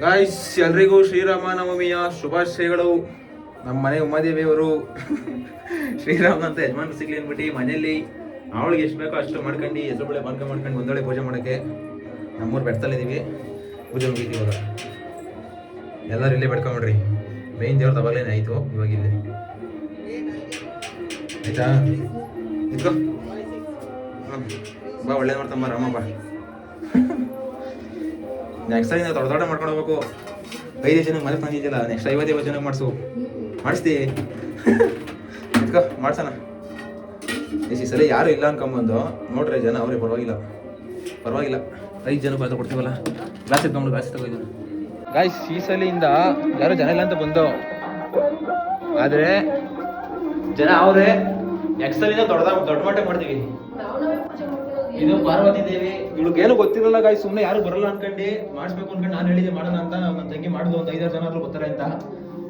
Guys, ಎಲ್ರಿಗೂ ಶ್ರೀರಾಮನವಮಿಯ ಶುಭಾಶಯಗಳು. ನಮ್ಮ ಮನೆ ಉಮಾದೇವಿಯವರು ಶ್ರೀರಾಮನಂತ ಯಜಮಾನ್ ಸಿಗ್ಲಿ ಅಂದ್ಬಿಟ್ಟು ಮನೇಲಿ ಅವಳಿಗೆ ಎಷ್ಟು ಬೇಕೋ ಅಷ್ಟು ಮಾಡ್ಕೊಂಡು ಹೆಸರು ಬೆಳೆ ಮಾಡ್ಕೊಂಡು ಒಂದೊಳ್ಳೆ ಪೂಜೆ ಮಾಡೋಕ್ಕೆ ನಮ್ಮೂರು ಬೆಡ್ತಲ್ಲಿದ್ದೀವಿ. ಪೂಜೆ ಮುಗೀತಿ ಇವಾಗ. ಎಲ್ಲರೂ ಇಲ್ಲೇ ಬೆಡ್ಕೊಂಬಿಡ್ರಿ. ಮೇಯ್ನ್ ದೇವ್ರ ತವಾಗಲೇನೆ ಆಯಿತು ಇವಾಗ ಇಲ್ಲಿ ಆಯ್ತಾ. ಇದ್ಕೋ ಬಾ, ಒಳ್ಳೇದು ಮಾಡ್ತಮ್ಮ ರಾಮಪ್ಪ. ನೆಕ್ಸ್ಟ್ ಟೈಮ್ ನಾವು ದೊಡ್ಡ ಮಾಡ್ಕೊಂಡು ಹೋಗ್ಬೇಕು. 5 ಜನಕ್ಕೆ ಮನೆ ತಂದಿದ್ದಿಲ್ಲ, ನೆಕ್ಸ್ಟ್ 50 ಜನಕ್ಕೆ ಮಾಡಿಸ್ತೀವಿ. ಇದ್ಕೋ ಮಾಡ್ಸೋಣ. ಈ ಸಲ ಯಾರು ಇಲ್ಲ ಅನ್ಕೊಂಬಂದು ನೋಡ್ರಿ ಜನ ಅವ್ರಿಗೆ ಪರವಾಗಿಲ್ಲ 5 ಜನ ಪಾತ್ರ ಕೊಡ್ತೀವಲ್ಲ. ಗ್ಲಾಸ್ ತಗೊಂಡು ಗಾಯ್ಸ್, ಈ ಸಲಿಂದ ಯಾರು ಜನ ಇಲ್ಲ ಅಂತ ಬಂದು, ಆದರೆ ಜನ ಅವರೇ. ನೆಕ್ಸ್ಟ್ ಸಲಿಂದ ದೊಡ್ಡ ಮಟ್ಟ ಮಾಡ್ತೀವಿ. ಇದು ಪಾರ್ವತಿ ದೇವಿ, ಇವಳಿಗೇನು ಗೊತ್ತಿರಲ್ಲ ಗಾಯ್ಸ್. ಸುಮ್ಮನೆ ಯಾರು ಬರಲ್ಲ ಅನ್ಕೊಂಡು ಮಾಡಿಸ್ಬೇಕು ಅನ್ಕೊಂಡು ನಾನು ಹೇಳಿದೆ ಮಾಡೋಣ ಅಂತ. ನನ್ನ ತಂಗಿ ಮಾಡಿದ್ವು, ಒಂದು 5-6 ಜನ ಆದ್ರೂ ಬರ್ತಾರೆ ಅಂತ.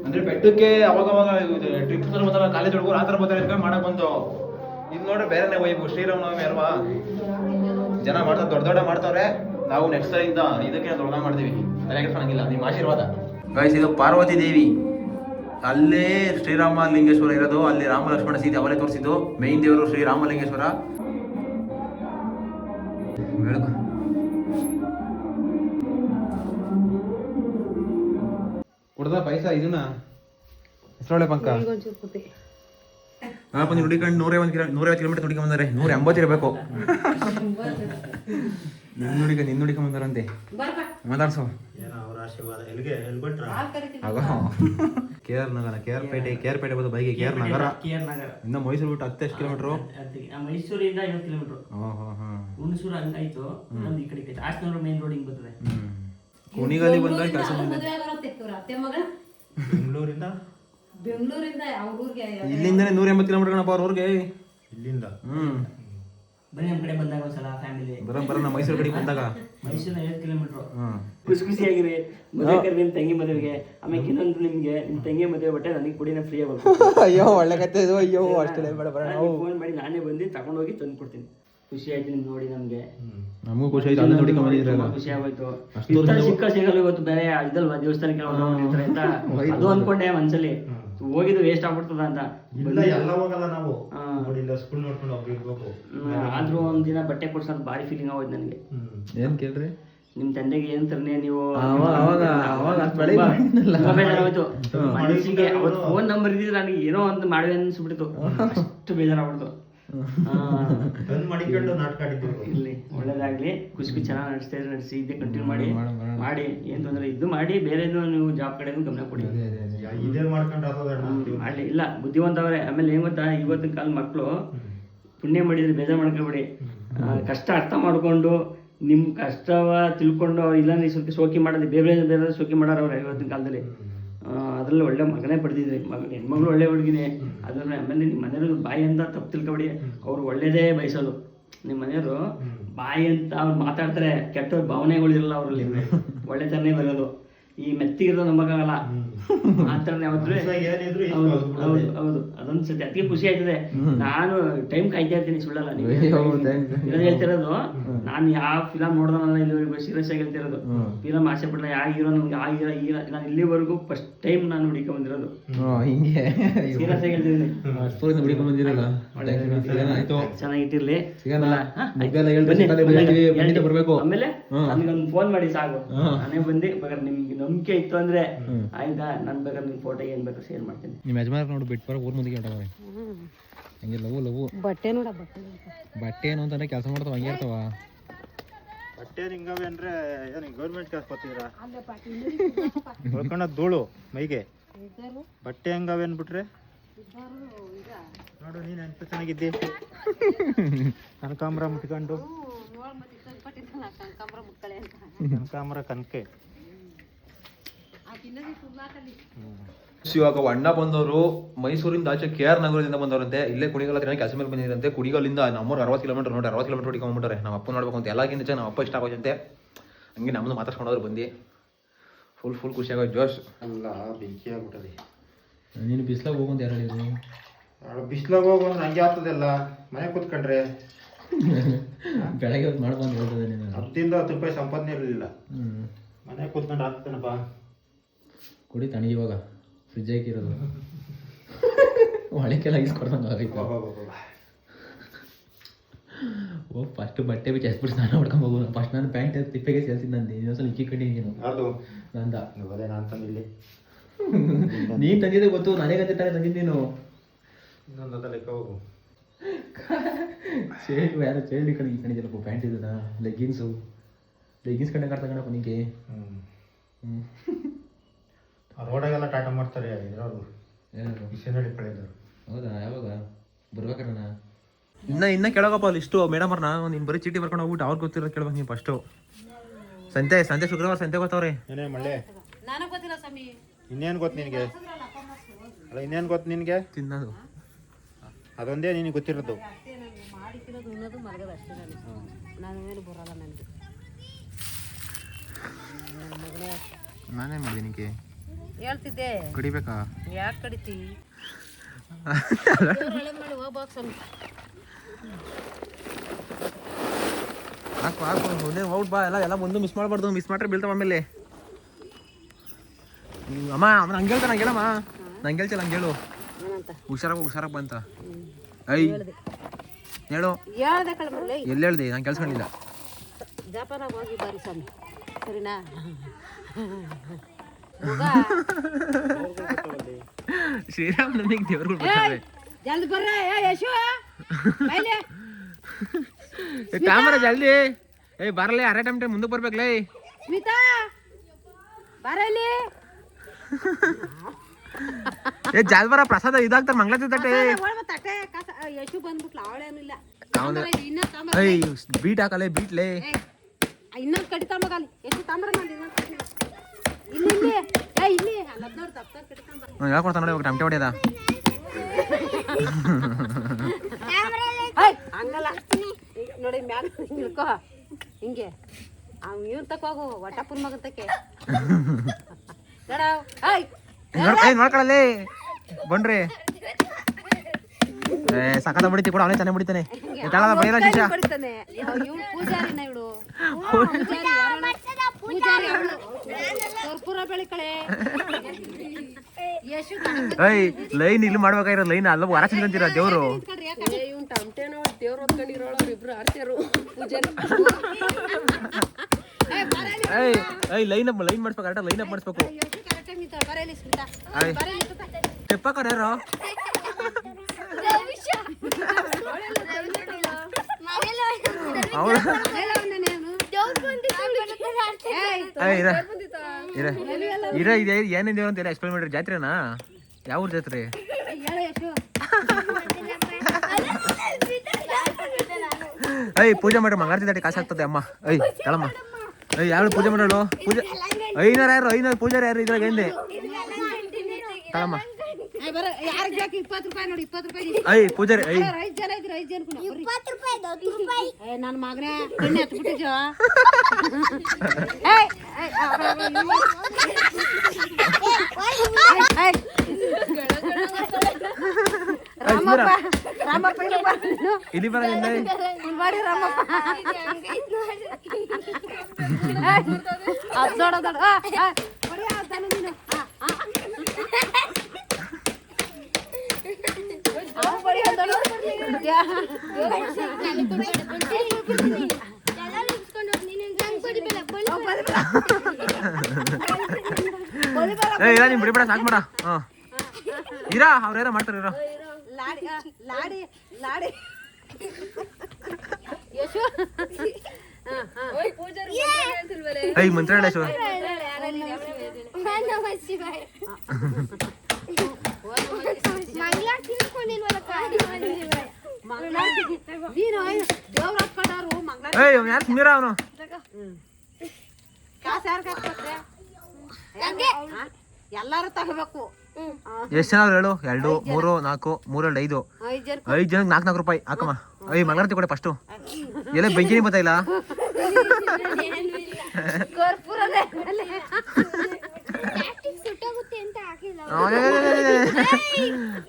ಅಂದ್ರೆ ಬೆಟ್ಟಕ್ಕೆ ಅವಾಗ ಟ್ರಿಪ್ ಬರ್ತಾರ, ಕಾಲೇಜ್ ಹುಡುಗರು ಆ ಥರ ಬರ್ತಾರೆ ಅಂತ ಮಾಡಕ್ ಬಂದು. ಇದು ನೋಡ್ರೆ ಬೇರೆನೇ ವೈಬು. ಶ್ರೀರಾಮನವಮಿ ಅಲ್ವಾ, ಜನ ಮಾಡ್ತಾರೆ, ದೊಡ್ಡ ಮಾಡ್ತಾವ್ರೆ. ನಾವು ನೆಕ್ಸ್ಟ್ ಸಲಿಂದ ಇದಕ್ಕೆ ದೊಡ್ಡ ಮಾಡ್ತೀವಿ. ತಲೆಗೆ ಕಾಣಂಗಿಲ್ಲ, ನಿಮ್ಮ ಆಶೀರ್ವಾದ ಗಾಯ್ಸ್. ಇದು ಪಾರ್ವತಿ ದೇವಿ, ಅಲ್ಲೇ ಶ್ರೀರಾಮಲಿಂಗೇಶ್ವರ ಇರೋದು. ಅಲ್ಲಿ ರಾಮ ಲಕ್ಷ್ಮಣ ಸೀತೆ ಅವರೇ ತೋರಿಸಿದ್ದು. ಮೇನ್ ದೇವರು ಶ್ರೀರಾಮಲಿಂಗೇಶ್ವರ. ಕುಡ್ದ ಪೈಸಾ ಇದನ್ನ ಹೆಸರೊಳೆ ಪಂಕ ಬಂದು ಹುಡುಕೊಂಡು 150 ಕಿಲೋಮೀಟರ್ ಹುಡುಕಿ ಬಂದಾರೆ. 180 ಇರಬೇಕು. ನಿನ್ನ ಹುಡುಕ ಬಂದಾರಂತೆ. ಮಾತಾಡ್ಸೋ. KR ನಗರ, KR ಪೇಟೆ ಬಂದು ಬೈಗೆ KR ನಗರ. ಇನ್ನು ಮೈಸೂರು ಬಿಟ್ಟು 10 ಕಿಲೋಮೀಟರ್. ಮೈಸೂರಿಂದ 50 ಕಿಲೋಮೀಟರ್. ಹುಣಸೂರು ಹಂಗಾಯ್ತು. ಈ ಕಡೆ ಹಾಸನೂರು ಮೇನ್ ರೋಡ್ ಹಿಂಗ್ ಬರ್ತದೆ. ಕುಣಿಗಲ್ಲಿ ಬಂದಾಗ ಕೆಲಸ ಬೆಂಗಳೂರಿಂದ ಇಲ್ಲಿಂದನೇ 180 ಕಿಲೋಮೀಟರ್ ಕಣಪ್ಪ ಅವ್ರವ್ರಿಗೆ. ಇಲ್ಲಿಂದ ಬನ್ನಿ ನಮ್ಮ ಕಡೆ ಬಂದಾಗ ಒಂದ್ಸಲ ಫ್ಯಾಮಿಲಿ ಬರೋಣ ಮೈಸೂರು ಕಡೆ ಬಂದಾಗ. ಮೈಸೂರಿನ 50 ಕಿಲೋಮೀಟರ್. ಖುಷಿಯಾಗಿರಿ. ಮದುವೆ ಕರೆದಿ ನಿಮ್ಮ ತಂಗಿ ಮದುವೆಗೆ. ಆಮೇಲೆ ಇನ್ನೊಂದು ನಿಮ್ಗೆ ನಿಮ್ಮ ತಂಗಿ ಮದುವೆ ಬಟ್ಟೆ ನನಗೆ ಕುಡಿನ ಫ್ರೀ ಆಗುತ್ತೆ. ಅಯ್ಯೋ ಒಳ್ಳೆ ಕತೆ ಇದು. ಅಯ್ಯೋ ಅಷ್ಟೇ ಬೇಡ ಬರೋಣ. ಫೋನ್ ಮಾಡಿ ನಾನೇ ಬಂದು ತಗೊಂಡೋಗಿ ತಂದು ಕೊಡ್ತೀನಿ. ಖುಷಿ ಆಯ್ತು ನಿಮ್ಗೆ ನೋಡಿ. ನಮ್ಗೆ ನಮಗೂ ಖುಷಿ ಆಯ್ತು. ಅಲ್ಲಿ ನೋಡಿ ಖುಷಿ ಆಗೋಯ್ತು. ಸಿಕ್ಕ ಸಿಗಲ್ಲ ಇವತ್ತು ಬೇರೆ ಇದಲ್ವಾ ದೇವಸ್ಥಾನಕ್ಕೆ ಹೋಗಿರ್ತಾರೆ ಅಂತ ಅದು ಅನ್ಕೊಂಡೆ ಮನ್ಸಲ್ಲಿ. ಹೋಗಿದ್ದು ವೇಸ್ಟ್ ಆಗ್ಬಿಡ್ತದ ಅಂತ. ಎಲ್ಲ ಹೋಗಲ್ಲ ನಾವು. ಸ್ಕೂಲ್ ನೋಡ್ಕೊಂಡು ಹೋಗ್ಬೇಕು. ಆದ್ರೂ ಒಂದಿನ ಬಟ್ಟೆ ಕೊಡ್ಸೋದು ಭಾರಿ ಫೀಲಿಂಗ್ ಆಗೋಯ್ತು ನನಗೆ. ಏನ್ ಕೇಳ್ರಿ, ನಿಮ್ ತಂದೆಗೆ ಏನ್ ತರನೇ ನೀವು ಮನಸ್ಸಿಗೆ ಫೋನ್ ನಂಬರ್ ಇದ್ದಿದ್ರೆ ನನಗೆ ಏನೋ ಒಂದು ಮಾಡುವೆ ಅನ್ಸ್ಬಿಡ್ತು. ಅಷ್ಟು ಬೇಜಾರಾಗ್ಬಿಡ್ತು. ಇಲ್ಲಿ ಒಳ್ಳೇದಾಗ್ಲಿ. ಖುಷಿ ಚೆನ್ನಾಗಿ ನಡೆಸಿ ಇದ್ದೇ ಕಂಟಿನ್ಯೂ ಮಾಡಿ ಏನ್ ತೊಂದ್ರೆ ಇದ್ದು ಮಾಡಿ. ಬೇರೆ ನೀವು ಜಾಬ್ ಕಡೆ ಗಮನ ಕೊಡಿ. ಮಾಡ್ಲಿ ಇಲ್ಲ ಬುದ್ಧಿವಂತ ಅವ್ರೆ. ಆಮೇಲೆ ಏನ್ ಗೊತ್ತಾ, ಇವತ್ತಿನ ಕಾಲ ಮಕ್ಕಳು ಪುಣ್ಯ ಮಾಡಿದ್ರೆ ಬೇಜಾರು ಮಾಡ್ಕೊಬೇಡಿ. ಕಷ್ಟ ಅರ್ಥ ಮಾಡ್ಕೊಂಡು ನಿಮ್ ಕಷ್ಟವ ತಿಳ್ಕೊಂಡು ಅವ್ರು ಇಲ್ಲ ಸ್ವಲ್ಪ ಶೋಕಿ ಮಾಡೋದು ಬೇರೆ ಬೇರೆ ಶೋಕಿ ಮಾಡೋರು ಅವ್ರೆ ಇವತ್ತಿನ ಕಾಲದಲ್ಲಿ. ಅದ್ರಲ್ಲಿ ಒಳ್ಳೆ ಮಗನೇ ಪಡೆದಿದ್ರಿ. ಹೆಣ್ಮಗಳು ಒಳ್ಳೆ ಹುಡುಗಿನೇ. ಅದ್ರ ಆಮೇಲೆ ನಿಮ್ಮ ಮನೆಯವ್ರು ಬಾಯಿ ಅಂತ ತಪ್ಪು ತಿಳ್ಕೊಬೇಡಿ. ಅವ್ರು ಒಳ್ಳೇದೇ ಬಯಸೋದು. ನಿಮ್ಮ ಮನೆಯವರು ಬಾಯಿ ಅಂತ ಅವ್ರು ಮಾತಾಡ್ತಾರೆ, ಕೆಟ್ಟ ಭಾವನೆಗಳಿರಲ್ಲ ಅವರಲ್ಲಿ. ಒಳ್ಳೆ ತರನೇ ಬರೋದು. ಈ ಮೆತ್ತಿಗಿರೋ ನಂಬಕ್ಕಾಗಲ್ಲ. ಮಾತಾಡ್ದೆ ಯಾವತ್ತೂ. ಹೌದು ಅದೊಂದು ಸತಿ ಅದಕ್ಕೆ ಖುಷಿ ಆಯ್ತದೆ. ನಾನು ಟೈಮ್ ಕಾಯ್ತಾ ಇರ್ತೀನಿ, ಸುಳ್ಳಲ್ಲ. ನೀವು ಹೇಳ್ತಿರೋದು. ನಾನು ಯಾವ ಫಿಲಮ್ ನೋಡ್ದಲ್ಲ ಇಲ್ಲಿವರೆಗೂ ಸೀರಿಯಸ್ ಆಗಿ ಹೇಳ್ತಿರೋದು. ಫಿಲಮ್ ಆಸೆ ಪಡಲ್ಲ. ಯಾವ ಹೀರೋ ನಮ್ಗೆ ಆ ಹೀರೋ ನಾನು ಇಲ್ಲಿವರೆಗೂ ಫಸ್ಟ್ ಟೈಮ್ ನಾನು ಹುಡುಕೊಂಡ್ ಬಂದಿರೋದು. ಸೀರಿಯಸ್ ಆಗಿ ಹೇಳ್ತಿದ್ದೀನಿ. ಚೆನ್ನಾಗಿಟ್ಟಿರ್ಲಿ. ಆಮೇಲೆ ನನಗೊಂದು ಫೋನ್ ಮಾಡಿ ಸಾಕು. ನಾನೇ ಬಂದು ಬೇಕಾದ್ರೆ ನಿಮ್ಗೆ ನಂಬಿಕೆ ಇತ್ತು ಅಂದ್ರೆ ಆಯ್ತಾ, ನನ್ ಬೇಕಾದ್ರೆ ನಿಮ್ ಫೋಟೋ ಏನ್ ಬೇಕು ಶೇರ್ ಮಾಡ್ತೀನಿ. ನಿಮ್ಮ ಯಜಮಾನ ನೋಡಿ ಬಿಟ್ಟು ಬರೋ ಊರ್ ಮುಂದೆ ಹೊಂಟವ. ಹಂಗೆ ಲವು ಬಟ್ಟೆ ನೋಡ ಬಟ್ಟೆ ಏನು ಅಂತಂದ್ರೆ ಕೆಲಸ ಮಾಡ್ತಾವ, ಹಂಗೆ ಇರ್ತಾವ ಬಟ್ಟೆ. ಹಿಂಗವೆ ಅಂದ್ರೆ ಏನು ಗೌರ್ಮೆಂಟ್ ಕೆಲಸ ಕೊಡ್ತಿದ್ರಾ? ಹೊಳ್ಕೊಂಡ ಧೂಳು ಮೈಗೆ. ಬಟ್ಟೆ ಹಂಗವೆ ಅನ್ಬಿಟ್ರೆ ನೋಡು, ನೀನ್ ಎಂತ ಚೆನ್ನಾಗಿದ್ದಿ. ಕನಕಾಂಬ್ರ ಮುಟ್ಕೊಂಡು ಕನಕಾಂಬ್ರ ಕನಕೆ. ಇವಾಗ ಅಣ್ಣ ಬಂದವರು ಮೈಸೂರಿಂದ ಆಚೆ KR ನಗರದಿಂದ ಬಂದವರಂತೆ. ಇಲ್ಲೇ ಕುಣಿಗಲ್ ಹತ್ರ ಕೆಲಸ ಮೇಲೆ ಬಂದಿರಂತೆ. ಕುಣಿಗಲ್ಲಿಂದ ನಮ್ಮೂರು 60 ಕಿಲೋಮೀಟರ್ ನೋಡಿ 60 ಕಿಲೋಮೀಟರ್ ಹೊಡಿಕೊಂಡ್ಬಿಟ್ಟಾರೆ. ನಮ್ಮ ಅಪ್ಪ ನೋಡ್ಬೇಕು ಅಂತ ಎಲ್ಲಕ್ಕಿಂತ ಚೆನ್ನಾಗಿ ನಮ್ಮ ಅಪ್ಪ ಇಷ್ಟ ಆಗೋದಂತೆ. ಹಂಗೆ ನಮ್ಮದು ಮಾತಾಡ್ಸ್ಕೊಂಡವ್ರು ಬಂದು ಫುಲ್ ಖುಷಿ ಆಗೋದು. ಜೋಶ್ ಅಲ್ಲ ಬೆಂಕಿ ಆಗ್ಬಿಟ್ಟದೆ. ನೀನು ಬಿಸ್ಲಾಗ ಹೋಗಂತ ಯಾರು ಹೇಳಿದ್ರು? ಬಿಸ್ಲಾಗ ಹೋಗೋದು ನಂಗೆ ಆಗ್ತದಲ್ಲ. ಮನೆ ಕೂತ್ಕೊಂಡ್ರೆ ಬೆಳಗ್ಗೆ ಮಾಡ್ಬಂದು ಹೇಳ್ತದೆ. ನೀನು 10 ರೂಪಾಯಿ ಸಂಪಾದನೆ ಇರಲಿಲ್ಲ. ಮನೆ ಕೂತ್ಕೊಂಡು ಹಾಕ್ತೇನಪ್ಪ. ಕುಡಿ ತಣ್ಣಗೆ ಇವಾಗ ಫ್ರಿಜ್ ಹಾಕಿರೋದು ಒಳಕ್ಕೆಲ್ಲ ಇಸ್ಕೊಡ್ದಂಗೆ ಆಗೈತೆ. ಓ ಫಸ್ಟ್ ಬಟ್ಟೆ ಬಿಚ್ಚಿ ಎಸ್ಬಿಟ್ಟು ಸ್ನಾನ ಮಾಡ್ಕೊಂಡು ಹೋಗೋದು. ಫಸ್ಟ್ ನಾನು ಪ್ಯಾಂಟ್ ತಿಪ್ಪೆಗೆ ಸೇಲ್ಸಿದ್ದು ನಂದು. ಇನ್ನೊಂದ್ಸಲ ಇಕ್ಕಿ ಕಂಡಿದ್ದೀನಿ ಅದು ನಂದ. ಅದೇ ನಾನು ತಂದಿಲ್ಲಿ ನೀನು ತಂದಿದ್ದೆ ಗೊತ್ತು, ನನಗೆ ಗಂಟೆ ತಾನೇ ತಂದಿದ್ದು ನೀನು. ಇನ್ನೊಂದು ಲೆಕ್ಕ ಹೋಗು. ಶೇಡ್ ಯಾರೋ ಶೇಡ್ ಈ ಕಡೆ ಈ ಕಣಿದಿಲ್ಲಪ್ಪ. ಪ್ಯಾಂಟ್ ಇದ್ದದ ಲೆಗ್ಗಿನ್ಸ್ ಕಂಡೆ ಕಾಡ್ತಾ ಕಣಪ್ಪ ನಿನಗೆ. ರೋಡಾಗೆಲ್ಲ ಟಾಟಾ ಮಾಡ್ತಾರೆ ಇರೋರು, ಯಾರು ಮಿಷನರಿ ಕಳೆದರು. ಹೌದಾ? ಯಾವಾಗ ಬರ್ಬೇಕಣ್ಣ? ಇನ್ನ ಕೇಳೋಕಪ್ಪ ಲಿಸ್ಟು ಮೇಡಮರ್ನ. ನೀನು ಬರೀ ಚೀಟಿ ಬರ್ಕೊಂಡು ಹೋಗ್ಬಿಟ್ಟು ಅವ್ರು ಗೊತ್ತಿರೋದು ಕೇಳ್ಬೇಕು ನೀವು ಫಸ್ಟು. ಸಂತೆ ಶುಕ್ರವಾರ ಸಂತೆ ಗೊತ್ತವ್ರೆ. ಏನೇ ಮಳೆ ನನಗೆ ಗೊತ್ತಿಲ್ಲ ಸ್ವಾಮಿ. ಇನ್ನೇನು ಗೊತ್ತು ನಿನಗೆ? ಅಲ್ಲ ಇನ್ನೇನು ಗೊತ್ತು ನಿನಗೆ? ತಿನ್ನೋದು ಅದೊಂದೇ ನಿನಗೆ ಗೊತ್ತಿರೋದು. ಮಾಡಿಕ್ಕಿರೋದು ಉಣ್ಣೋದು ಮಲಗೋದು ಅಷ್ಟೇ. ನಾನು ಏನು ಬರೋಲ್ಲ ನನಗೆ. ನಾನೇ ಮಾಡಿದೆ ನಿನಗೆ ಹೇಳ್ತಿದ್ದೆ ಕುಡಿಬೇಕಾ? ಯಾಕೆ ಕಡಿತಿ? ಮಾಡಿ ಹೋಗ್ಬೇಕು ಸ್ವಾಮಿ. ಹಾಕು ಹಾಕು ಒಂದೇ ಔಟ್ ಬಾ. ಎಲ್ಲ ಮುಂದೆ ಮಿಸ್ ಮಾಡಬಾರ್ದು. ಮಿಸ್ ಮಾಡ್ರೆ ಬೀಳ್ತಾವ ಆಮೇಲೆ. ಅಮ್ಮ ಅವ್ನು ಹಂಗೆ ಹೇಳ್ತಾನೆ. ಹಂಗೇಳಮ್ಮ ನಂಗೆ ಹೇಳ್ತಿಲ್ಲ. ಹಂಗೆ ಹೇಳು. ಏನಂತ ಹುಷಾರಾಗ ಬಂತ. ಐ ಹೇಳು. ಹೇಳ್ದೆ ಕಳ್ಮಲ್ಲಿ ಎಲ್ಲಿ ಹೇಳ್ದೆ? ನಾನು ಕೆಲ್ಸ್ಕೊಂಡಿಲ್ಲ. ಜಪಾನಾಗ ಹೋಗಿ ಬಾರಿ ಸ್ವಾಮಿ, ಸರಿನಾ? ಶ್ರೀರಾಮ್ ನಮಗೆ ದೇವ್ರುಗಳು ಬರ್ತಾರೆ. ಜಲ್ದಿ ಬರ್ರ ಯಶು. ಕ್ಯಾಮರಾ ಜಲ್ದಿ. ಏಯ್ ಬರಲೇ, ಅರೆ ಟೈಮ್ ಮುಂದಕ್ಕೆ ಬರ್ಬೇಕಲೇ. ಸ್ಮಿತಾ ಬರ ಇಲ್ಲಿ. ಏ ಜಾಲ್ ಬರ ಪ್ರಸಾದ ಇದಾಗ್ತಾರೆ ಮಂಗ್ಳಾತಿ ತಟ್ಟೆ. ಯಶು ಬಂದ್ಬಿಟ್ಲ, ಅವಳೇನಿಲ್ಲ. ಅವನು ಏಯ್ ಬೀಟ್ ಹಾಕಲೇ, ಬೀಟ್ಲೇ. ಇನ್ನೊಂದು ಕಡಿ ತಗೊಂಬಾಗಲಿ. ಎಷ್ಟು ತಾಮ್ರ ಮಾಡಿ ಇಲ್ಲಿ ಇಲ್ಲಿ ಇಲ್ಲಿ ಹನ್ನೊಂದು ತಪ್ಪ ಕಡಿತಂಬ. ಹೇಳ್ಕೊಡ್ತಾನೆ ನೋಡಿ. ಇವಾಗ ಟಮಟೆ ಹೊಡೆಯದ ಹಂಗಲ್ಲ ನೋಡಿ. ಮ್ಯಾಗ ಇಳ್ಕೋ ಹಿಂಗೆ. ಇವನ್ ತಕೋಗು ವಟಾಪುರ್ ಮಗನ್ ತಕ್ಕೆ. ನೋಡ್ಕೊಳ್ಳಲ್ಲಿ ಬನ್ರಿ. ಸಕಾಲ ಬಿಡಿತಿ ಕೂಡ ಅವನೇ ಚೆನ್ನಾಗಿ ಬಿಡಿತಾನೆ. ಬೈರ ಶಿಷ್ಯ ಹೊಡಿತಾನೆ. ಇವಳು ಪೂಜಾರಿನ, ಇವಳು ಪೂಜಾರಿ. ಅವಳು ಕರ್ಪೂರ ಬೆಳಿಕಳೆ. ಯಶು ಏಯ್ ಲೈನ್ ಇಲ್ಲಿ ಮಾಡ್ಬೇಕಾಗಿರೋ ಲೈನ್ ಅಲ್ಲ ಹೊರ ಚಿಂತೀರ ದೇವ್ರು. ಇವ್ನು ಟಮಟೆ ನೋಡಿ ದೇವ್ರು ಹೊತ್ಕೊಂಡಿರೋಳು ಇಬ್ರು ಆಡ್ತಾರು ಪೂಜಾರಿ. ಏಯ್ ಏಯ್ ಲೈನ್ ಮಾಡಿಸ್ಬೇಕು. ಕರೆಕ್ಟಾಗಿ ಲೈನ್ ಅಪ್ ಮಾಡಿಸ್ಬೇಕು. ತೆಪ್ಪಾಕರ್ ಯಾರು? ಅವಳು ಏನೇನು ದೇವ್ರು ಅಂತ ಎಕ್ಸ್ಪ್ಲೇನ್ ಮಾಡ್ರಿ. ಜಾತ್ರೆನಾ? ಯಾವ ಊರು ಜಾತ್ರೆ? ಐ ಪೂಜೆ ಮಾಡ್ರಿ. ಮಂಗಾರತಿ ದಾಟಿ ಕಾಸು ಆಗ್ತದೆ ಅಮ್ಮ. ಐ ಹೇಳಮ್ಮ. ಐ ಯಾರು ಪೂಜೆ ಮಾಡೋಳು? ಪೂಜೆ 500 ಯಾರು? 500 ಪೂಜಾರಿ ಯಾರು ಇದ್ರಾಗ ಹಿಂದೆ? ತಳಮ್ಮ. ಐ ಪೂಜಾರಿ. ಐ ನನ್ನ ಮಗನೇ ಎಣ್ಣೆ ಹತ್ಬಿಟ್ಟಿದ್ಯೋ. ರಾಮಪ್ಪ ಇಲ್ಲಿ ಬರ ಮಾಡಿ ರಾಮಪ್ಪ. ಅದು ದೊಡ್ಡ ದೊಡ್ಡ ಇಲ್ಲ ನಿಮ್ ಬಿಡಿ ಬಿಡ ಸಾಕು ಮಾಡ. ಹಾಂ ಇರಾ ಅವ್ರೇನೋ ಮಾಡ್ತಾರೆ. ಇರೋ ಲಾಡಿ ಲಾಡಿ ಲಾಡಿ ಯಶು. ಐ ಮಂತ್ರ ಹೇಳ ಶಿವ. ಏಯ್ ಅವ್ನು ಯಾರು ಸುಮ್ಮೀರ ಅವನು. ಎಲ್ಲಾರು ತಗೋಬೇಕು. ಎಷ್ಟು ಜನ ಅವ್ರು ಹೇಳು? 2 3 4 3 2 5 ಜನಕ್ಕೆ 4 ರೂಪಾಯಿ ಹಾಕಮ್ಮ. ಐ ಮಂಗಳಾರತಿ ಕೊಡೆ ಫಸ್ಟು. ಎಲ್ಲ ಬೆಂಕಿನಿ ಗೊತ್ತಾಯಿಲ್ಲ.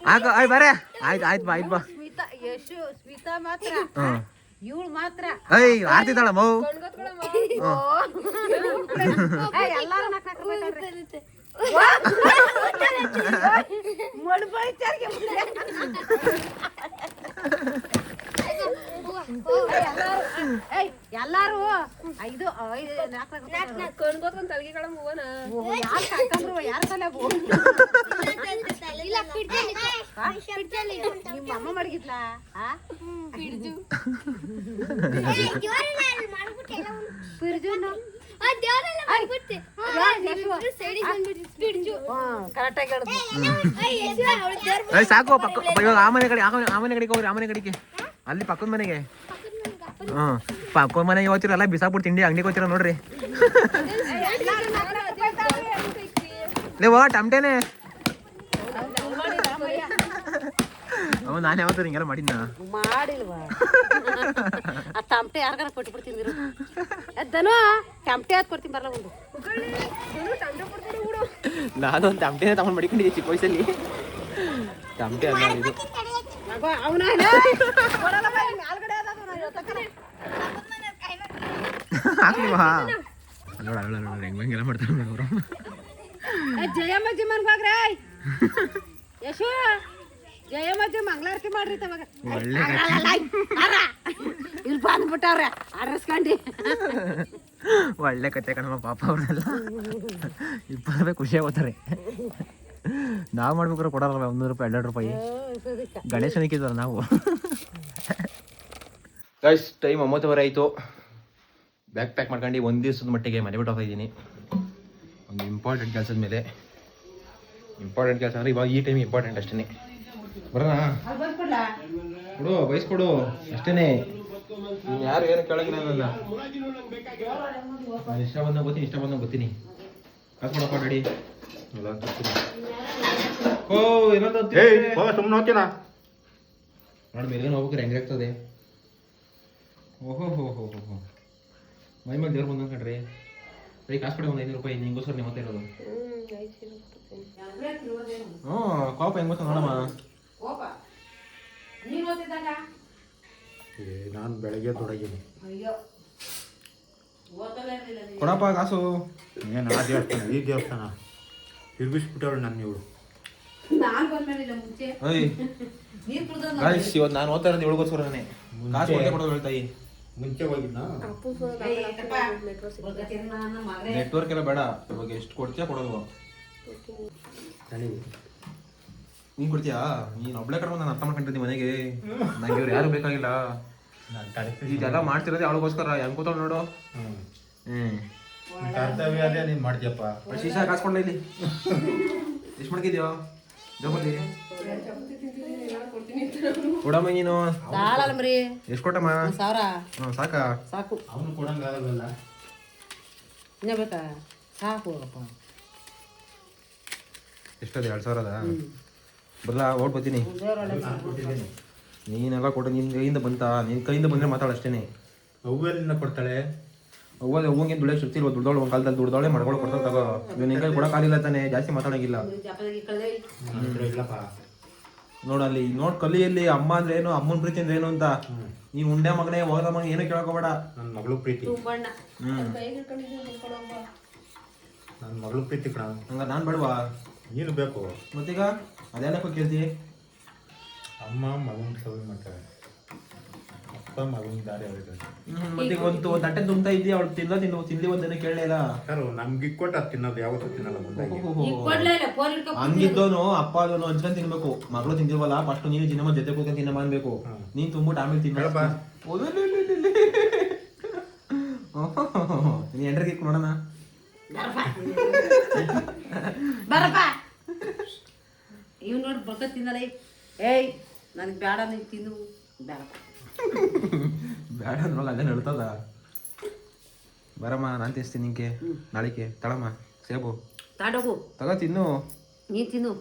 ಹಾಕ. ಆಯ್ ಬರೇ. ಆಯ್ತು ಆಯ್ತು ಬಾ. ಆಯ್ತು ಬಾ. ಯಶು ಸ್ಮಿತಾ ಮಾತ್ರ ಇವಳು ಮಾತ್ರ ಏಯ್ ಆರ್ತಿದ್ದಾಳ ಮೌ ಎಲ್ಲಾರು ನಾಲ್ಕು ಎಲ್ಲಾರು ಐದು ಯಾರು ಕಾಯ್ಕೊಂಡ್ರು ಯಾರ ತಲೆ ನಿಮ್ಮ ಅಮ್ಮ ಮಡಗಿದ್ಲಾ ಸಾಕು ಪಕ್ಕ ಇವಾಗ ಆ ಮನೆ ಕಡೆ ಹೋಗ್ರಿ ಆ ಮನೆ ಕಡೆಗೆ ಅಲ್ಲಿ ಪಕ್ಕದ ಮನೆಗೆ ಪಕ್ಕದ ಮನೆಗೆ ಹೋಗ್ತಿರಲ್ಲ ಬಿಸಾಕ್ಬಿಟ್ಟು ತಿಂಡಿ ಅಂಗಡಿಗೆ ಹೋಗ್ತಿರ ನೋಡ್ರಿ ನೀವು ಟಮಟೇನೆ ನಾನು ಯಾವತ್ತೂ ಹಿಂಗೆಲ್ಲ ಮಾಡಿದ್ನ ಮಾಡಿಲ್ವಾ ಆ ಟಮಟೆ ಯಾರಿಗಾರ ಕೊಟ್ಬಿಡ್ತೀನಿ ಎದ್ದನು ಟಮಟೆ ಹಾಕಿ ಕೊಡ್ತೀನಿ ಬರಲ್ಲ ಒಂದು ನಾನು ಒಂದು ಟಮಟೆನ ತಗೊಂಡು ಮಡಿಕೊಂಡಿದ್ದೆ ಚಿಕ್ಕ ವಯಸ್ಸಲ್ಲಿ ಟಮಟೆ ಅಲ್ಲ ಇದು ಹಾಕ್ಲಿವಾ ನೋಡ ಹೆಂಗೆಲ್ಲ ಮಾಡ್ತಾರೆ ನೋಡೋರು ಜಯಮ್ಮಜ್ಜಿ ಮನ್ಗೋಗ್ರೆ ಯಶು ಜಯಮ್ಮಜ್ಜಿ ಮಂಗಳಾರತಿ ಮಾಡ್ರಿ ತವಾಗ ಇಲ್ಲಿ ಬಂದ್ಬಿಟ್ಟವ್ರೆ ಅಡ್ರಸ್ಕೊಂಡು ಒಳ್ಳೆ ಕತೆ ಕಣಮ್ಮ ಪಾಪ ಅವ್ರನ್ನೆಲ್ಲ 20 ರೂಪಾಯಿ ಖುಷಿಯಾಗಿ ಹೋಗ್ತಾರೆ ನಾವು ಮಾಡ್ಬೇಕಾದ್ರೆ ಕೊಡೋಲ್ಲ 100 ರೂಪಾಯಿ 200 ರೂಪಾಯಿ ಗಣೇಶನಿಕ್ಕಿದ್ವಲ್ಲ ನಾವು ಗೈಸ್ ಟೈಮ್ 9:00 ಆಯಿತು ಬ್ಯಾಗ್ ಪ್ಯಾಕ್ ಮಾಡ್ಕೊಂಡು ಒಂದು ದಿವಸದ ಮಟ್ಟಿಗೆ ಮನೆ ಬಿಟ್ಟು ಹೋಗ್ತಾ ಇದ್ದೀನಿ ಒಂದು ಇಂಪಾರ್ಟೆಂಟ್ ಕೆಲಸದ ಮೇಲೆ ಇಂಪಾರ್ಟೆಂಟ್ ಕೆಲಸ ಅಂದರೆ ಇವಾಗ ಈ ಟೈಮ್ ಇಂಪಾರ್ಟೆಂಟ್ ಅಷ್ಟೇ ಬರೋಣ ಕೊಡು ಬಯಸ್ಕೊಡು ಅಷ್ಟೇ ನೀನು ಯಾರು ಏನು ಕೇಳೋಗಿಲ್ಲ ನನ್ನ ನಾನು ಇಷ್ಟ ಬಂದಾಗ ಗೊತ್ತೀನಿ ಇಷ್ಟ ಬಂದಾಗ ಗೊತ್ತೀನಿ ಕಾಸು ಕೊಡಪ್ಪ ಗಾಡಿ ಓ ಏನಂತ ಸುಮ್ಮನೆ ಹೋಗ್ತೀರಾ ನೋಡಿ ಮೇಲ್ಗಡೆ ಹೋಗ್ಬೇಕಾರೆ ಹೆಂಗೆ ಆಗ್ತದೆ ಓಹೋ ಹೋ ಹೋ ಹೋ ಹೋ ಮೈ ಮೇಲೆ ದೇವ್ರು ಬಂದಂಗೆ ಕಣ್ರಿ ಬರೀ ಕಾಸು ಕೊಡಿ ಒಂದು 500 ರೂಪಾಯಿ ನಿಂಗೋಸ್ಕರ ನೀವು ಮತ್ತೆ ಇರೋದು ಹ್ಞೂ ಕೋಪ ಹೆಂಗೆ ಗೊತ್ತ ನೋಡಮ್ಮ ನಾನು ಬೆಳಗ್ಗೆ ತೊಡಗೀನಿ ಕೊಡಪ್ಪ ಕಾಸು ಏನು ಆ ದೇವಸ್ಥಾನ ಈ ದೇವಸ್ಥಾನ ತಿರುಗಿಸ್ಬಿಟ್ಟವಳು ನನ್ನ ಇವಳು ಗಾಯ್ಸ್ ಇವತ್ತು ನಾನು ಓದ್ತಾ ಇರೋದು ಇವಳಿಗೋಸ್ಕರನೇ ಕಾಸು ಕೊಟ್ಟೆ ಕೊಡೋದು ಹೇಳ್ತಾಯಿ ಮುಂಚೆ ಹೋಗಿದ್ನಾ ನೆಟ್ವರ್ಕ್ ಎಲ್ಲ ಬೇಡ ಇವಾಗ ಎಷ್ಟು ಕೊಡ್ತೀಯಾ ಕೊಡೋದು ನೀನ್ ಕೊಡ್ತೀಯಾ ನೀನು ಒಬ್ಳೆ ಕಡೆ ನಾನು ಅರ್ಥ ಮಾಡ್ಕೊಂಡಿದ್ದೀನಿ ಮನೆಗೆ ನಂಗೆ ಇವ್ರು ಯಾರು ಬೇಕಾಗಿಲ್ಲ ಇದೆಲ್ಲ ಮಾಡ್ತಿರೋದು ಅವಳಿಗೋಸ್ಕರ ಹೆಂಗ್ ಕೂತಾವ್ ನೋಡು ಕರ್ತವ್ಯ ಅದೇ ನೀನು ಮಾಡ್ತೀಯಪ್ಪ ಶೀಶಾ ಕಾಸು ಕೊಡ್ಲ ಇಲ್ಲಿ ಎಷ್ಟು ಮಡಗಿದ್ಯೋ ಜೋಬಲ್ಲಿ ಕೊಡಮ್ಮ ನೀನು ಎಷ್ಟು ಕೊಟ್ಟಮ್ಮ ಹ್ಞೂ ಸಾಕಾ ಸಾಕು ಅವನು ಕೊಡಂಗಾಗಲ್ಲ ಇನ್ನೇ ಬೇಕಾ ಸಾಕು ಎಷ್ಟದ 2,000 ಬರಲ್ಲ ಓಟ್ ಬರ್ತೀನಿ ನೀನೆಲ್ಲ ಕೊಟ್ಟು ನಿನ್ನ ಕೈಯಿಂದ ಬಂತಾ ನಿನ್ನ ಕೈಯಿಂದ ಬಂದರೆ ಮಾತಾಡಷ್ಟೇನೆ ಅವ್ವೆಲ್ಲ ಕೊಡ್ತಾಳೆ ಅವ್ವಂಗೇನು ದುಡಿಯೋಕೆ ಶಕ್ತಿ ಇಲ್ವ ದುಡ್ದವಳು ಒಂದು ಕಾಲದಲ್ಲಿ ದುಡ್ದವಳೆ ಮಾಡ್ಕೊಂಡು ಕೊಡ್ತಾಳೆ ತಗೋ ಇವ್ ನಿನ್ನ ಕೈ ಕೊಡೋಕ್ಕಾಗಿಲ್ಲ ತಾನೆ ಜಾಸ್ತಿ ಮಾತಾಡೋಂಗಿಲ್ಲ ಇಲ್ಲಪ್ಪ ನೋಡು ಅಲ್ಲಿ ನೋಡ್ ಕಲಿಯಲ್ಲಿ ಅಮ್ಮ ಅಂದ್ರೆ ಏನು ಅಮ್ಮನ ಪ್ರೀತಿ ಅಂದ್ರೆ ಏನು ಅಂತ ನೀವು ಉಂಡೆ ಮಗನೇ ಹೋದ ಮಗ ಏನೂ ಕೇಳಕೋಬೇಡ ನನ್ನ ಮಗಳು ಪ್ರೀತಿ ನನ್ನ ಮಗಳು ಪ್ರೀತಿ ಕಣ ಹಂಗ ನಾನು ಬೇಡವಾ ನೀನು ಬೇಕು ಮತ್ತೀಗ ಅದೇನಕ್ಕೂ ಕೇಳ್ತಿ ಅಮ್ಮ ಮಗನ ಸೇವೆ ಮಾಡ್ತಾರೆ ಅಪ್ಪ ಮಗನ ದಾರಿ ಹೇಳಿದ್ದಾರೆ ಮತ್ತೀಗ ಒಂದು ತಟ್ಟೆ ತುಂಬ್ತಾ ಇದ್ದಿ ಅವಳು ತಿನ್ಲಿ ಒಂದೇನು ಕೇಳಲೇ ಇಲ್ಲ ಯಾರು ನಮ್ಗೆ ಇಕ್ಕೊಟ್ಟು ಅದು ತಿನ್ನೋದು ಯಾವತ್ತೂ ತಿನ್ನಲ್ಲ ಮುಂದಾಗಿ ಹಂಗಿದ್ದೋನು ಅಪ್ಪ ಅದನ್ನು ಹಂಚ್ಕೊಂಡ್ ತಿನ್ಬೇಕು ಮಗಳು ತಿಂದಿಲ್ವಲ್ಲ ಫಸ್ಟ್ ನೀನು ತಿನ್ನಮ್ಮ ಜೊತೆ ಕೂತ್ಕೊಂಡು ತಿನ್ನಮ್ಮ ಅನ್ಬೇಕು ನೀನ್ ತುಂಬಿಟ್ಟು ಆಮೇಲೆ ತಿನ್ನಪ್ಪ ನೀನ್ ಎಂಟ್ರಿಗೆ ನೋಡೋಣ ಬರಪ್ಪ ಇವ್ ನೋಡಿ ಬರ್ಕ ತಿನ್ನಲ್ಲ ಏಯ್ ನನಗೆ ಬೇಡ ನೀನು ತಿನ್ನು ಬೇಡಪ್ಪ ಬೇಡ ಅಂದ್ರಲ್ಲ ಅಲ್ಲೇ ನಡ್ತದ ಬರಮ್ಮ ನಾನು ತಿನ್ನಿಸ್ತೀನಿ ನಿಂಗೆ ನಾಳಿಕೆ ತಳಮ್ಮ ಸೇಬು ತಾಡೋಗು ತಗೋ ತಿನ್ನು ನೀನು ತಿನ್ನು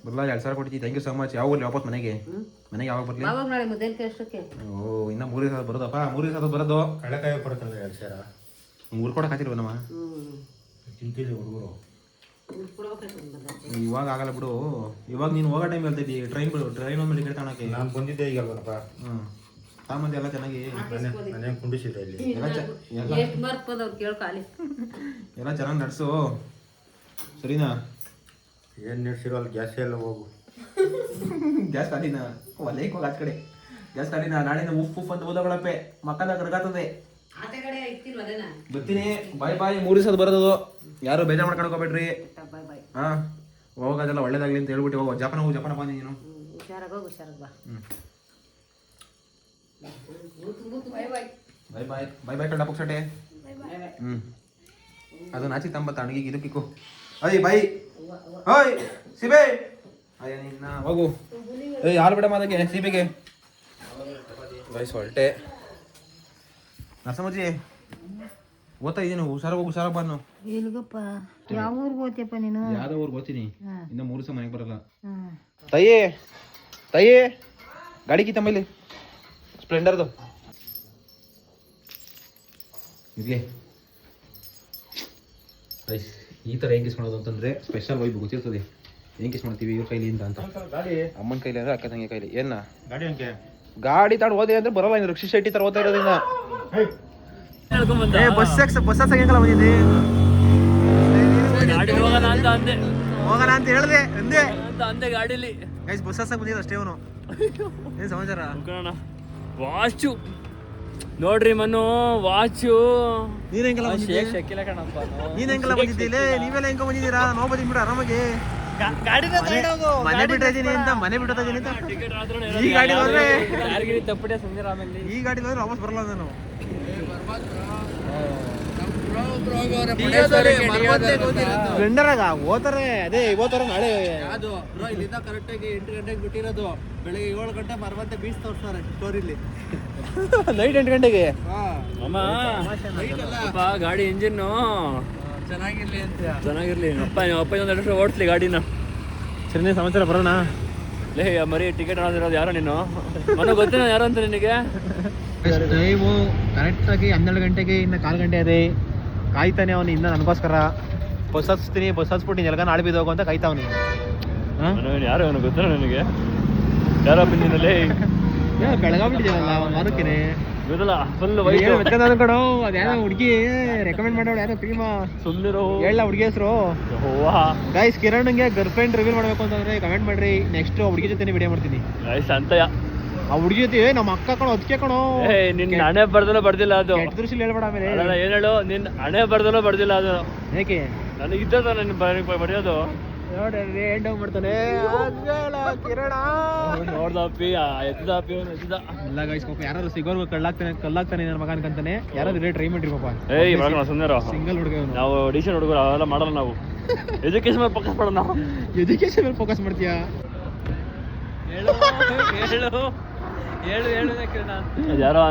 ಬರಲ್ಲ 2,000 ಕೊಡ್ತೀವಿ ಥ್ಯಾಂಕ್ ಯು ಸೊ ಮಚ್ ಯಾವ ವಾಪಸ್ ಮನೆಗೆ ಯಾವಾಗ ಬರಲಿ ಯಾವಾಗ ನಾಳೆ ಮಧ್ಯಾಹ್ನಕ್ಕೆ ಎಷ್ಟಕ್ಕೆ ಓ ಇನ್ನ 3 ದಿವಸ ಬರೋದಪ್ಪ 3 ದಿವಸ ಬರೋದು ಕಳೆಕಾಯಿ ಕೊಡ್ತಾಳೆ 2,000 ಊರು ಕೊಡಕ್ಕೆ ಹಾಕಿಲ್ವ ನಮ್ಮ ತಿಂತಿಲ್ಲ ಹುಡುಗರು ಇವಾಗ ಆಗಲ್ಲ ಬಿಡು ಇವಾಗ ನೀನು ಹೋಗೋ ಟೈಮ್ ಹೇಳ್ತಿದ್ದಿ ಟ್ರೈನ್ ಬಿಡು ಟ್ರೈನ್ ಒಂದು ಟಿಕೆಟ್ ತಗೊಳಕ್ಕೆ ನಾನು ಬಂದಿದ್ದೆ ಈಗಲ್ವನಪ್ಪ ಸಾಮಾನ್ಯ ಎಲ್ಲ ಚೆನ್ನಾಗಿ ಮನೆ ಕುಂಡಿಸಿದ್ರೆ ಇಲ್ಲಿ ಎಷ್ಟು ಮಾರ್ಕ್ ಬಂದವ್ರು ಕೇಳ್ಕಾಲಿ ಎಲ್ಲ ಚೆನ್ನಾಗಿ ನಡೆಸು ಸರಿನಾ. ಏನು ನಡೆಸಿರೋ ಅಲ್ಲಿ ಗ್ಯಾಸ್ ಎಲ್ಲ ಹೋಗು. ಗ್ಯಾಸ್ ಖಾಲಿನಾ ಒಲೆಗೆ ಹೋಗಿ ಆಚ ಕಡೆ ಗ್ಯಾಸ್ ಖಾಲಿನಾ. ನಾಳೆನ ಉಫ್ ಅಂತ ಓದಗಳಪ್ಪೆ ಮಕ್ಕಳ ಕರ್ಗಾತದೆ. ಆಚೆ ಕಡೆ ಇರ್ತಿಲ್ವಲ್ಲೇನ ಬರ್ತೀನಿ. ಬಾಯ್ ಬಾಯ್. 3 ದಿವಸದ ಬರೋದು. ಯಾರು ಬೇಜಾರು ಮಾಡ್ಕೊಂಡು ಹೋಗ್ಬೇಡ್ರಿ. ಬಾಯ್ ಬಾಯ್. ಹಾ ಹೋಗೋದೆಲ್ಲ ಒಳ್ಳೇದಾಗ್ಲಿ ಅಂತ ಹೇಳ್ಬಿಟ್ಟು ಹೋಗೋ. ಜಪಾನ ಹೋಗು. ಜಪಾನ ಬಂದಿ ನೀನು. ಹುಷಾರಾಗಿ ಹೋಗು ಹುಷಾರಾಗಿ ಬಾ. ಬಾಯ್ ಬಾಯ್. ಬಾಯ್ ಬಾಯ್ ಕಳ್ಳ ಪುಕ್ಷಟೆ. ಅದು ನಾಚಿ ತಂಬತ್ತ ಅಣಗಿಗೆ ಇದಕ್ಕಿಕ್ಕು. ಅಯ್ಯ ಬಾಯ್. ಓಯ್ ಸಿಬೆ ಅಯ್ಯ ನಿನ್ನ ಹೋಗು. ಏಯ್ ಯಾರು ಬಿಡ ಮಾದಕ್ಕೆ ಸಿಬಿಗೆ ಗೈಸ್ ಹೊರಟೆ. ನರಸಮ್ಮಜ್ಜಿ ಓದ್ತಾ ಇದ್ದೀನಿ. ಹುಷಾರಾಗಿ ಹೋಗು. ಹುಷಾರಾಗಿ ಬಂದು ಎಲ್ಗಪ್ಪ ಯಾವ ಊರಿಗೆ ಹೋಗ್ತೀಯಪ್ಪ ನೀನು? ಯಾವ್ದೋ ಊರಿಗೆ ಓದ್ತೀನಿ. ಇನ್ನು 3 ದಿವಸ ಮನೆಗೆ ಬರಲ್ಲ. ಹ್ಮ್ ತಾಯಿ ಗಾಡಿ ಕಿತ್ತಮ್ಮ ಇಲ್ಲಿ ಸ್ಪ್ಲೆಂಡರ್ದು ಇರ್ಲಿ. ಈ ಥರ ಹೆಂಗೆ ಕಿಸ್ ಮಾಡೋದು ಅಂತಂದ್ರೆ ಸ್ಪೆಷಲ್ ವೈಬ್ ಗೊತ್ತಿರ್ತದೆ. ಹೆಂಗೆ ಕಿಸ್ ಮಾಡ್ತೀವಿ ಇವ್ರ ಕೈಲಿ ಅಂತ ಅಮ್ಮನ ಕೈಲಿ ಅಂದ್ರೆ ಅಕ್ಕ ತಂಗಿ ಕೈಲಿ. ಏನ ಗಾಡಿ ಅಂಕೆ ಗಾಡಿ ತಾಡು ಓದಿ ಅಂದ್ರೆ ಬರೋಲ್ಲ. ಇನ್ನು ರಕ್ಷಿ ಶೆಟ್ಟಿ ತರ ಓದ್ತಾ ಇರೋದ್ರಿಂದ ಬಸ್ ಹೆಂಗಲ್ಲ ಬಂದಿದ್ದಿ. ಹೋಗೋಣ ಅಂತ ಹೇಳ್ದೆ ಅಂದೆ ಗಾಡಿಲಿ. ಗೈಸ್ ಬಸ್ ಬಂದಿದ್ದು ಅಷ್ಟೇ. ಅವನು ಏನ್ ಸಮಾಚಾರ? ವಾಚು ನೋಡ್ರಿ ಮನು ವಾಚು. ನೀನ್ ಹೆಂಗೆಲ್ಲ ಬಂದಿದ್ದಿಲ್ಲ. ನೀವೆಲ್ಲ ಹೆಂಗ ಬಂದಿದ್ದೀರಾ? ನಾವು ಬಂದಿದ್ಬಿಡ ಆರಾಮಾಗಿ. ಮನೆ ಬಿಟ್ಟಿದ್ದೀನಿ ಅಂತ ಈ ಗಾಡಿ ಹೋದ್ರೆ ವಾಪಸ್ ಬರಲ್ಲ ನಾನು. ಸ್ಪ್ಲೆಂಡರಾಗ ಓದ್ತಾರೆ. ಅದೇ ಓದ್ತಾರ ನಾಳೆ. ಇಲ್ಲಿಂದ ಕರೆಕ್ಟಾಗಿ 8 ಗಂಟೆಗೆ ಬಿಟ್ಟಿರೋದು. ಬೆಳಿಗ್ಗೆ 7 ಗಂಟೆ ಮರವಂತೆ ಬೀಚ್ ತೋರಿಸ್ತಾರೆ ಸ್ಟೋರಿಲಿ. ನೈಟ್ 8 ಗಂಟೆಗೆ ಗಾಡಿ ಇಂಜಿನ್ ಚೆನ್ನಾಗಿರ್ಲಿ ಅಪ್ಪ ಇನ್ನೊಂದು 2 ವರ್ಷ ಓಡಿಸ್ಲಿ ಗಾಡಿನ. ಸರಿ ಸಮಾಚಾರ ಬರೋಣ. ಲೇ ಮರಿ ಟಿಕೆಟ್ ಅನ್ನೋದಿರೋದು ಯಾರೋ ನೀನು? ಮನೆ ಗೊತ್ತೇನೋ ಯಾರು ಅಂತ ನಿನಗೆ? ಟೈಮು ಕರೆಕ್ಟಾಗಿ 12 ಗಂಟೆಗೆ ಇನ್ನು 1/4 ಗಂಟೆ ಅದೇ. ಕಾಯ್ತಾನೆ ಅವನು ಇನ್ನು ನನಗೋಸ್ಕರ. ಬಸ್ ಹಚ್ತೀನಿ. ಬಸ್ ಹಚ್ಬಿಟ್ಟು ಎಲ್ಗ ನಾಳೆ ಬಿದ್ದೋಗು ಅಂತ ಕಾಯ್ತಾವನಿ. ಯಾರು ಅವನು ಗೊತ್ತೇನೋ ನನಗೆ? ಯಾರೋ ಬಂದಿನಲ್ಲಿ ಬೆಳಗಾಗ್ಬಿಟ್ಟಿದ್ದೀವಲ್ಲ ಒಂದು ವಾರಕ್ಕೆ. ಗೊತ್ತಲ್ಲ ಫುಲ್ ಕಣೋ. ಅದ್ಯಾರೋ ಹುಡುಗಿ ರೆಕಮೆಂಡ್ ಮಾಡೋಳು. ಯಾರೋ ಪ್ರೀಮಾ ಸುಮ್ಮನಿರೋ ಹೇಳ ಹುಡುಗಿ ಹೆಸರು. ಗೈಸ್ ಕಿರಣ್ಗೆ ಗರ್ಲ್ ಫ್ರೆಂಡ್ ರಿವೀಲ್ ಮಾಡ್ಬೇಕು ಅಂತಂದ್ರೆ ಕಮೆಂಟ್ ಮಾಡ್ರಿ. ನೆಕ್ಸ್ಟ್ ಹುಡುಗಿ ಜೊತೆ ವಿಡಿಯೋ ಮಾಡ್ತೀನಿ. ಗೈಸ್ ಅಂತಯ್ಯ ಆ ಹುಡುಗಿ ಜೊತೆ ನಮ್ಮ ಅಕ್ಕ ಕಣೋ. ಅದಕ್ಕೆ ಕಣೋ ನಿನ್ ಹಣೆ ಬರ್ದಲೋ ಬರ್ದಿಲ್ಲ ಅದು. ದೃಶ್ಯ ಹೇಳ್ಬೇಡ ಆಮೇಲೆ. ಏನ್ ಹೇಳು ನಿನ್ ಹಣೆ ಬರ್ದಲೋ ಬರ್ದಿಲ್ಲ ಅದು. ಏಕೆ ನನಗಿದ್ದ ನನ್ ಬರೆಯೋದು ನೋಡ್ರಿ ಎಂಡ್ ಮಾಡ್ತಾನೆ ಕಿರಣ. ನೋಡ್ದಪ್ಪಿ ಎದ್ದಪ್ಪಿ ಎಲ್ಲ ಗೈಸ್ ಪಾಪ ಯಾರು ಸಿಗೋರ್ಗು ಕಲ್ಲಾಗ್ತಾನೆ ನನ್ನ ಮಗ ಅನ್ಕಂತಾನೆ. ಯಾರಾದ್ರೂ ಟ್ರೈ ಮಾಡ್ರಿ ಪಾಪ. ಏಯ್ ಸುಂದರ ಸಿಂಗಲ್ ಹುಡುಗ ನಾವು ಡಿಷನ್ ಹುಡುಗರು ಅವೆಲ್ಲ ಮಾಡಲ್ಲ. ನಾವು ಎಜುಕೇಶನ್ ಮೇಲೆ ಫೋಕಸ್ ಮಾಡೋಣ. ನಾವು ಎಜುಕೇಶನ್ ಮೇಲೆ ಫೋಕಸ್ ಮಾಡ್ತೀಯಾ? ಯಾರೋ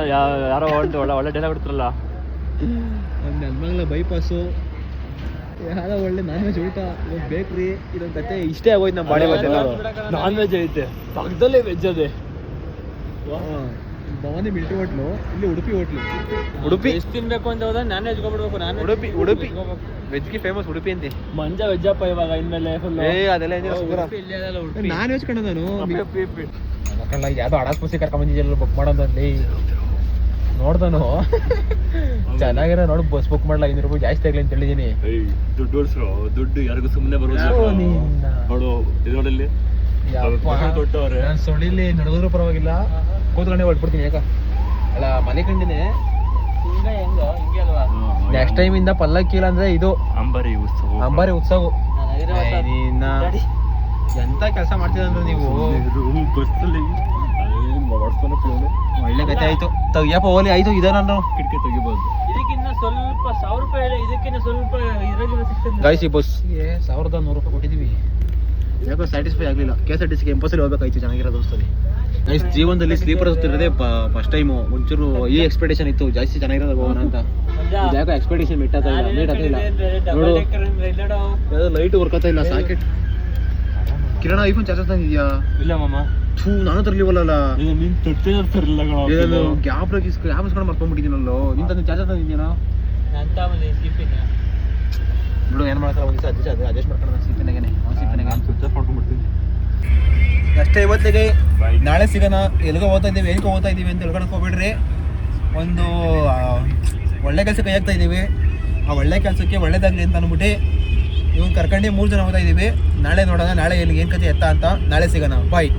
ಯಾರೋ ಒಳ್ಳೆ ಡೈಲಾಗ್ ಬಿಡ್ತಾರಲ್ಲ. ಒಂದು ನೆಲಮಂಗಲ ಬೈಪಾಸು ಯಾರೋ ಒಳ್ಳೆ ನಾನ್ ವೆಜ್ ಊಟ ಬೇಕ್ರಿ. ಇದೊಂದು ಕತೆ ಇಷ್ಟೇ ಆಗೋಯ್ತು ನಮ್ಮ ಬಾಡಿ. ನಾನ್ ವೆಜ್ ಐತೆ ಪಕ್ಕದಲ್ಲೇ ವೆಜ್ ಅದೇ. Bhavani military hotel. ಇಲ್ಲಿ ಉಡುಪಿ ಹೋಟ್ಲು. ಉಡುಪಿ ಎಷ್ಟು ತಿನ್ಬೇಕು ಅಂತ ಹೋದ ನಾನ್ ವೆಜ್ ಹೋಗ್ಬಿಡ್ಬೇಕು. ನಾನು ಉಡುಪಿ ವೆಜ್ಗೆ ಫೇಮಸ್ ಉಡುಪಿ ಅಂತೆ. ಮಂಜ ವೆಜ್ಜಪ್ಪ ಇವಾಗ ಇನ್ಮೇಲೆ ಫುಲ್. ಅದೆಲ್ಲ ನಾನ್ ವೆಜ್ ಕಣ ನಾನು. ಮಕ್ಕಳ ಯಾವ್ದೋ ಅಡಾಸ್ ಪುಸಿ ಕರ್ಕೊಂಬಂದಿದ್ಯಲ್ಲ ಬುಕ್ ಮಾಡೋದಲ್ಲಿ ನೋಡ್ದಾನು. ಚೆನ್ನಾಗಿರೋ ನೋಡಿ ಬಸ್ ಬುಕ್ ಮಾಡಲ್ಲ. 500 ರೂಪಾಯಿ ಜಾಸ್ತಿ ಆಗ್ಲಿ ಅಂತ ಹೇಳಿದೀನಿ. ದುಡ್ಡು ಉಳಿಸ್ರು. ದುಡ್ಡು ಯಾರಿಗೂ ಸುಮ್ಮನೆ ಬರೋದು ನೋಡು. ಇದರಲ್ಲಿ ನಾನು ಸೊಳ್ಳಿಲಿ ನಡೆದ್ರು ಪರವಾಗಿಲ್ಲ. ಕೂತ್ಕೊಂಡೆ ಹೊಟ್ಬಿಡ್ತೀನಿ. ಯಾಕ ಅಲ್ಲ ಮನೆ ಕಂಡಿನಿ. ನೆಕ್ಸ್ಟ್ ಟೈಮ್ ಇಂದ ಪಲ್ಲಕ್ಕಿ ಇಲ್ಲ ಅಂದ್ರೆ ಇದು ಅಂಬಾರಿ ಉತ್ಸವ. ಎಂತ ಕೆಲಸ ಮಾಡ್ತಿದಂದ್ರೆ ನೀವು. ಒಳ್ಳೆ ಕತೆ ಆಯ್ತು. ತೆಗಿಯಪ್ಪ ಹೋಲಿ ಆಯ್ತು. ಇದ ನಾನು ಕಿಟಕಿ ತೆಗಿಬಹುದು. ಇದಕ್ಕಿಂತ ಸ್ವಲ್ಪ 1000 ರೂಪಾಯಿ ಇದೆ. ಇದಕ್ಕಿಂತ ಸ್ವಲ್ಪ ಗಾಯ್ಸ್ ಈ ಬಸ್ಗೆ 1100 ರೂಪಾಯಿ ಕೊಟ್ಟಿದೀವಿ. ಯಾಕೋ ಸ್ಯಾಟಿಸ್ಫೈ ಆಗಲಿಲ್ಲ. KSRTC ಎಂಪಸ್ಸಲ್ಲಿ ಹೋಗ್ಬೇಕಾಯ್ತು. ಚೆನ್ನಾಗಿರೋದು ಅನಿಸ್ತದೆ ಗೈಸ್. ಜೀವನದಲ್ಲಿ ಸ್ಲೀಪರ್ ಹತ್ತಿರೋದೇ ಫಸ್ಟ್ ಟೈಮು. ಒಂಚೂರು ಈ ಎಕ್ಸ್ಪೆಕ್ಟೇಷನ್ ಇತ್ತು ಜಾಸ್ತಿ ಚೆನ್ನಾಗಿರೋದು ಹೋಗೋಣ ಅಂತ. ಯಾಕೋ ಎಕ್ಸ್ಪೆಕ್ಟೇಷನ್ ಮೀಟ್ ಆಗ್ತಾ ಇಲ್ಲ. ನೋಡು ಯಾವ್ದು ಲೈಟ್ ವರ್ಕ್ ಆಗ್ತಾ ಇಲ್ಲ. ಸಾಕೆಟ್ ಕಿರಣ ಐಫೋನ್ ಚಾರ್ಜರ್ ತಂದಿದ್ಯಾ? ಇಲ್ಲ ಮಾಮ. ನಾನು ತರಲಿವಲ್ಲ. ನೀನ್ ತರಲಿಲ್ಲ. ಗ್ಯಾಪ್ ಇಸ್ಕೊಂಡು ಮರ್ಕೊಂಡ್ಬಿಟ್ಟಿದ್ದೀನಲ್ಲೋ. ನೀನ್ ತಂದು ಚಾರ್ಜರ್ ತಂದಿದ್ಯಾನೋ? ಬಿಡು ಏನು ಮಾಡ್ತಾರೆ. ಒಂದು ಅಡ್ಜಸ್ಟ್ ಮಾಡ್ಕೊಂಡು ಸಿಪಿನಾಗೇನೆ. Switch off ಮಾಡ್ಕೊಂಡ್ಬಿಡ್ತೀನಿ. ಅಷ್ಟೇ ಇವತ್ತಿಗೆ. ನಾಳೆ ಸಿಗೋಣ. ಎಲ್ಗೋ ಹೋಗ್ತಾ ಇದ್ದೀವಿ, ಏನಕ್ಕೆ ಹೋಗ್ತಾ ಇದ್ದೀವಿ ಅಂತ ಹೇಳ್ಕೊಳಕ್ಕೆ ಹೋಗ್ಬಿಡ್ರಿ. ಒಂದು ಒಳ್ಳೆ ಕೆಲಸ ಕೈ ಹಾಕ್ತಾ ಇದ್ದೀವಿ. ಆ ಒಳ್ಳೆ ಕೆಲಸಕ್ಕೆ ಒಳ್ಳೇದಾಗಲಿ ಅಂತ ಅಂದ್ಬಿಟ್ಟು ಇವ್ನು ಕರ್ಕೊಂಡು 3 ಜನ ಹೋಗ್ತಾ ಇದ್ದೀವಿ. ನಾಳೆ ನೋಡೋಣ, ನಾಳೆ ಏನು ಕತೆ ಎತ್ತ ಅಂತ. ನಾಳೆ ಸಿಗೋಣ. ಬಾಯ್.